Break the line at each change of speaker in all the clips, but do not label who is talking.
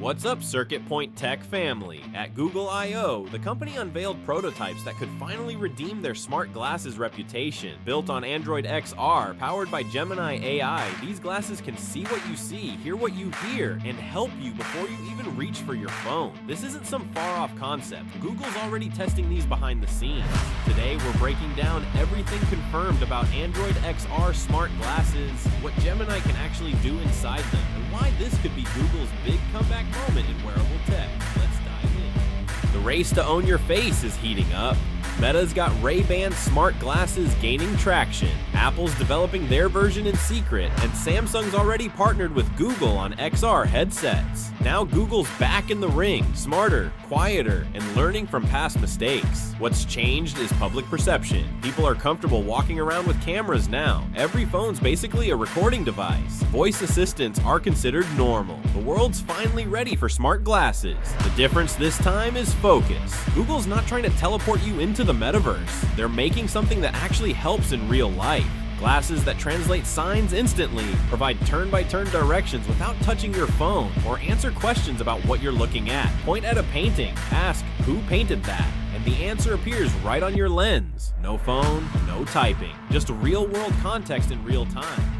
What's up, CircuitPoint tech family? At Google I/O, the company unveiled prototypes that could finally redeem their smart glasses reputation. Built on Android XR, powered by Gemini AI, these glasses can see what you see, hear what you hear, and help you before you even reach for your phone. This isn't some far-off concept. Google's already testing these behind the scenes. Today, we're breaking down everything confirmed about Android XR smart glasses, what Gemini can actually do inside them, and why this could be Google's big comeback moment in wearable tech. Let's dive in. The race to own your face is heating up. Meta's got Ray-Ban smart glasses gaining traction. Apple's developing their version in secret, and Samsung's already partnered with Google on XR headsets. Now Google's back in the ring, smarter, quieter, and learning from past mistakes. What's changed is public perception. People are comfortable walking around with cameras now. Every phone's basically a recording device. Voice assistants are considered normal. The world's finally ready for smart glasses. The difference this time is focus. Google's not trying to teleport you into the metaverse. They're making something that actually helps in real life. Glasses that translate signs instantly, provide turn-by-turn directions without touching your phone, or answer questions about what you're looking at. Point at a painting, ask, who painted that? And the answer appears right on your lens. No phone, no typing, just real-world context in real time.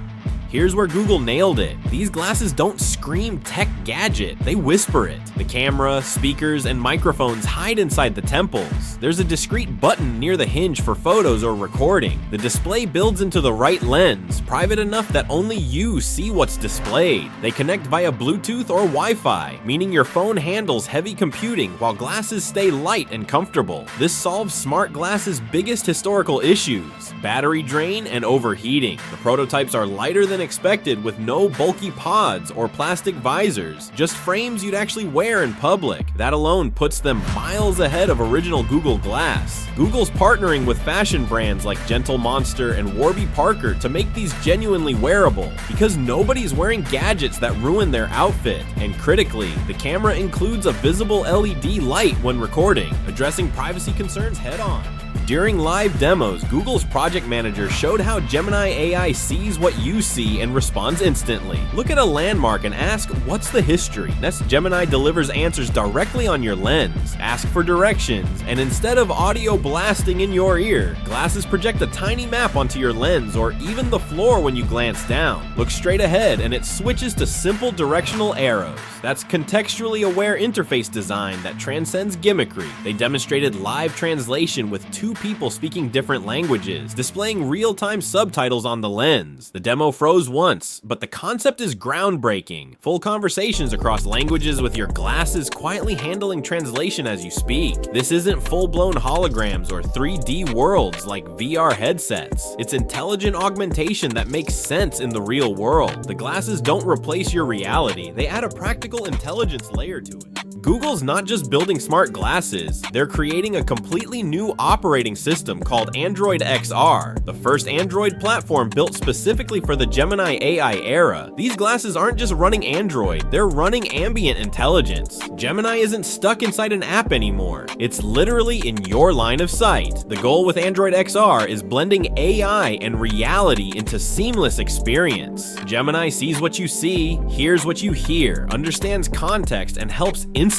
Here's where Google nailed it. These glasses don't scream tech gadget, they whisper it. The camera, speakers, and microphones hide inside the temples. There's a discrete button near the hinge for photos or recording. The display builds into the right lens, private enough that only you see what's displayed. They connect via Bluetooth or Wi-Fi, meaning your phone handles heavy computing while glasses stay light and comfortable. This solves smart glasses' biggest historical issues: battery drain and overheating. The prototypes are lighter than expected, with no bulky pods or plastic visors, just frames you'd actually wear in public. That alone puts them miles ahead of original Google Glass. Google's partnering with fashion brands like Gentle Monster and Warby Parker to make these genuinely wearable, because nobody's wearing gadgets that ruin their outfit. And critically, the camera includes a visible LED light when recording, addressing privacy concerns head-on. During live demos, Google's project manager showed how Gemini AI sees what you see and responds instantly. Look at a landmark and ask, what's the history? Next, Gemini delivers answers directly on your lens. Ask for directions, and instead of audio blasting in your ear, glasses project a tiny map onto your lens or even the floor when you glance down. Look straight ahead and it switches to simple directional arrows. That's contextually aware interface design that transcends gimmickry. They demonstrated live translation with two people speaking different languages, displaying real-time subtitles on the lens. The demo froze once, but the concept is groundbreaking. Full conversations across languages with your glasses quietly handling translation as you speak. This isn't full-blown holograms or 3D worlds like VR headsets. It's intelligent augmentation that makes sense in the real world. The glasses don't replace your reality, they add a practical intelligence layer to it. Google's not just building smart glasses, they're creating a completely new operating system called Android XR, the first Android platform built specifically for the Gemini AI era. These glasses aren't just running Android, they're running ambient intelligence. Gemini isn't stuck inside an app anymore, it's literally in your line of sight. The goal with Android XR is blending AI and reality into seamless experience. Gemini sees what you see, hears what you hear, understands context, and helps instantly.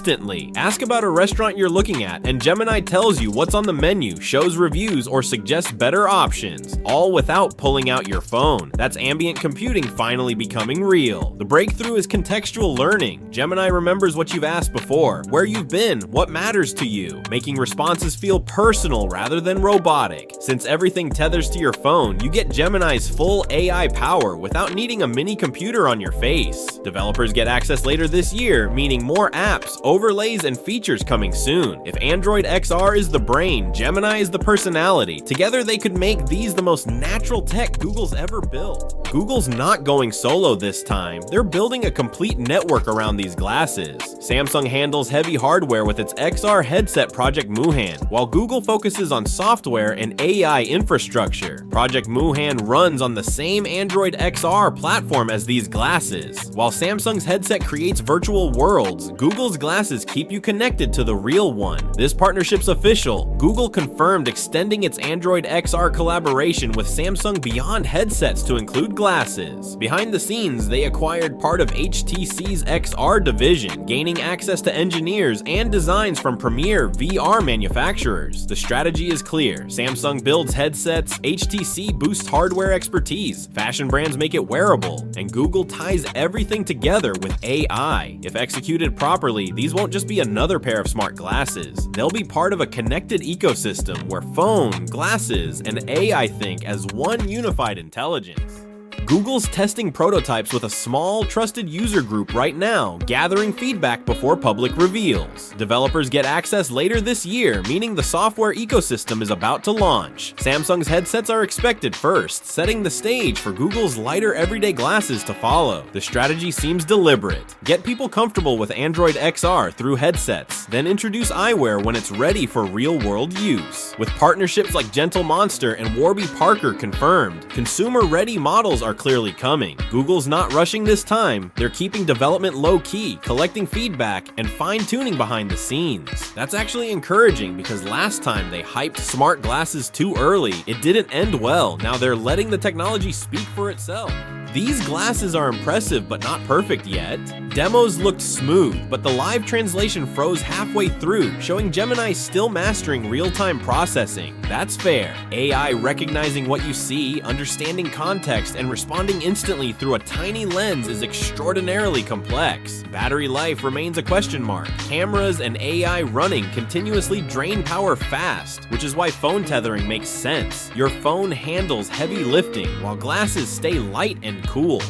Ask about a restaurant you're looking at, and Gemini tells you what's on the menu, shows reviews, or suggests better options, all without pulling out your phone. That's ambient computing finally becoming real. The breakthrough is contextual learning. Gemini remembers what you've asked before, where you've been, what matters to you, making responses feel personal rather than robotic. Since everything tethers to your phone, you get Gemini's full AI power without needing a mini computer on your face. Developers get access later this year, meaning more apps, overlays, and features coming soon. If Android XR is the brain, Gemini is the personality. Together they could make these the most natural tech Google's ever built. Google's not going solo this time. They're building a complete network around these glasses. Samsung handles heavy hardware with its XR headset Project Muhan, while Google focuses on software and AI infrastructure. Project Muhan runs on the same Android XR platform as these glasses. While Samsung's headset creates virtual worlds, Google's glasses glasses keep you connected to the real one. This partnership's official. Google confirmed extending its Android XR collaboration with Samsung beyond headsets to include glasses. Behind the scenes, they acquired part of HTC's XR division, gaining access to engineers and designs from premier VR manufacturers. The strategy is clear. Samsung builds headsets, HTC boosts hardware expertise, fashion brands make it wearable, and Google ties everything together with AI. If executed properly, these won't just be another pair of smart glasses. They'll be part of a connected ecosystem where phone, glasses, and AI think as one unified intelligence. Google's testing prototypes with a small, trusted user group right now, gathering feedback before public reveals. Developers get access later this year, meaning the software ecosystem is about to launch. Samsung's headsets are expected first, setting the stage for Google's lighter everyday glasses to follow. The strategy seems deliberate. Get people comfortable with Android XR through headsets, then introduce eyewear when it's ready for real-world use. With partnerships like Gentle Monster and Warby Parker confirmed, consumer-ready models are clearly coming. Google's not rushing this time. They're keeping development low-key, collecting feedback, and fine-tuning behind the scenes. That's actually encouraging because last time they hyped smart glasses too early, it didn't end well. Now they're letting the technology speak for itself. These glasses are impressive but not perfect yet. Demos looked smooth, but the live translation froze halfway through, showing Gemini still mastering real-time processing. That's fair. AI recognizing what you see, understanding context, and responding instantly through a tiny lens is extraordinarily complex. Battery life remains a question mark. Cameras and AI running continuously drain power fast, which is why phone tethering makes sense. Your phone handles heavy lifting, while glasses stay light and cool.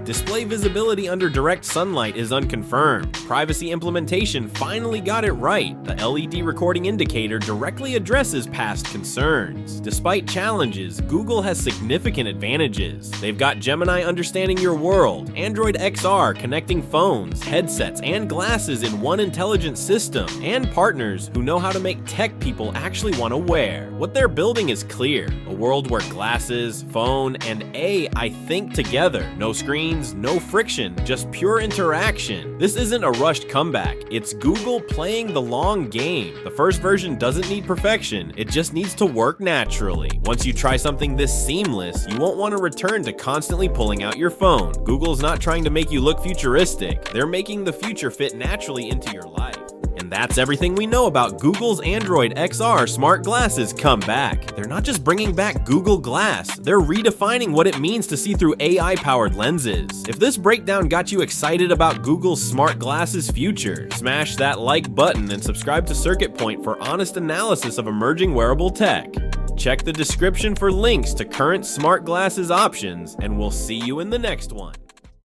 Display visibility under direct sunlight is unconfirmed. Privacy implementation finally got it right. The LED recording indicator directly addresses past concerns. Despite challenges, Google has significant advantages. They've got Gemini understanding your world, Android XR connecting phones, headsets, and glasses in one intelligent system, and partners who know how to make tech people actually want to wear. What they're building is clear: a world where glasses, phone, and AI think together. No screens, no friction, just pure interaction. This isn't a rushed comeback. It's Google playing the long game. The first version doesn't need perfection, it just needs to work naturally. Once you try something this seamless, you won't want to return to constantly pulling out your phone. Google's not trying to make you look futuristic. They're making the future fit naturally into your life. And that's everything we know about Google's Android XR smart glasses comeback. They're not just bringing back Google Glass, they're redefining what it means to see through AI-powered lenses. If this breakdown got you excited about Google's smart glasses future, smash that like button and subscribe to CircuitPoint for honest analysis of emerging wearable tech. Check the description for links to current smart glasses options, and we'll see you in the next one.